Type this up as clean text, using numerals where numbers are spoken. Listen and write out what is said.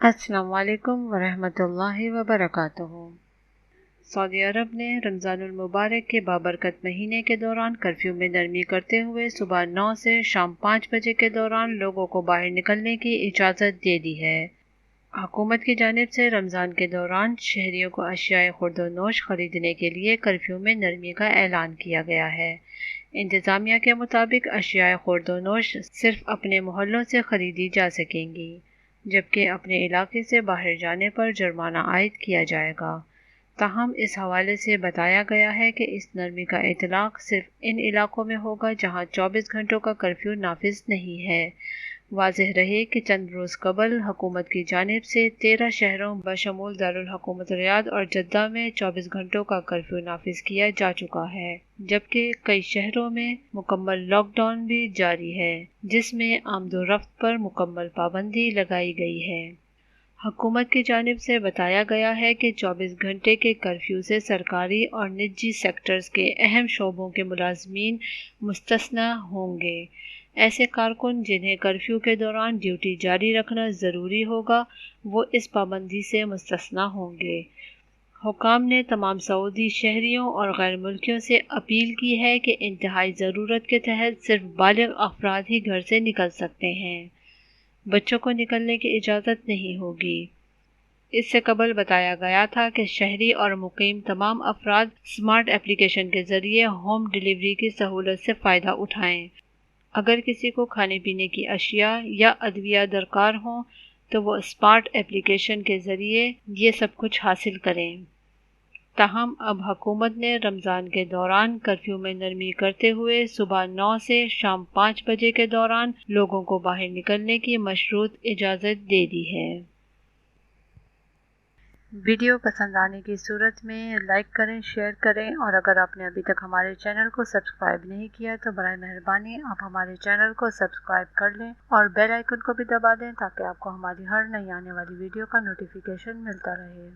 السلام علیکم ورحمۃ اللہ وبرکاتہ۔ سعودی عرب نے رمضان المبارک کے بابرکت مہینے کے دوران کرفیو میں نرمی کرتے ہوئے صبح 9 سے شام 5 بجے کے دوران لوگوں کو باہر نکلنے کی اجازت دے دی ہے۔ حکومت کی جانب سے رمضان کے دوران شہریوں کو اشیاء خورد و نوش خریدنے کے لیے کرفیو میں نرمی کا اعلان کیا گیا ہے۔ انتظامیہ کے مطابق اشیاء خورد و نوش صرف اپنے محلوں سے خریدی جا سکیں گی، جبکہ اپنے علاقے سے باہر جانے پر جرمانہ عائد کیا جائے گا۔ تاہم اس حوالے سے بتایا گیا ہے کہ اس نرمی کا اطلاق صرف ان علاقوں میں ہوگا جہاں 24 گھنٹوں کا کرفیو نافذ نہیں ہے۔ واضح رہے کہ چند روز قبل حکومت کی جانب سے 13 شہروں بشمول دارالحکومت ریاض اور جدہ میں 24 گھنٹوں کا کرفیو نافذ کیا جا چکا ہے، جبکہ کئی شہروں میں مکمل لاک ڈاؤن بھی جاری ہے، جس میں آمد و رفت پر مکمل پابندی لگائی گئی ہے۔ حکومت کی جانب سے بتایا گیا ہے کہ 24 گھنٹے کے کرفیو سے سرکاری اور نجی سیکٹرز کے اہم شعبوں کے ملازمین مستثنی ہوں گے۔ ایسے کارکن جنہیں کرفیو کے دوران ڈیوٹی جاری رکھنا ضروری ہوگا، وہ اس پابندی سے مستثنی ہوں گے۔ حکام نے تمام سعودی شہریوں اور غیر ملکیوں سے اپیل کی ہے کہ انتہائی ضرورت کے تحت صرف بالغ افراد ہی گھر سے نکل سکتے ہیں۔ بچوں کو نکلنے کی اجازت نہیں ہوگی۔ اس سے قبل بتایا گیا تھا کہ شہری اور مقیم تمام افراد سمارٹ اپلیکیشن کے ذریعے ہوم ڈیلیوری کی سہولت سے فائدہ اٹھائیں۔ اگر کسی کو کھانے پینے کی اشیاء یا ادویہ درکار ہوں تو وہ سمارٹ اپلیکیشن کے ذریعے یہ سب کچھ حاصل کریں۔ تاہم اب حکومت نے رمضان کے دوران کرفیو میں نرمی کرتے ہوئے صبح 9 سے شام 5 بجے کے دوران لوگوں کو باہر نکلنے کی مشروط اجازت دے دی ہے۔ ویڈیو پسند آنے کی صورت میں لائک کریں، شیئر کریں، اور اگر آپ نے ابھی تک ہمارے چینل کو سبسکرائب نہیں کیا تو برائے مہربانی آپ ہمارے چینل کو سبسکرائب کر لیں اور بیل آئیکن کو بھی دبا دیں تاکہ آپ کو ہماری ہر نئی آنے والی ویڈیو کا نوٹیفیکیشن ملتا رہے۔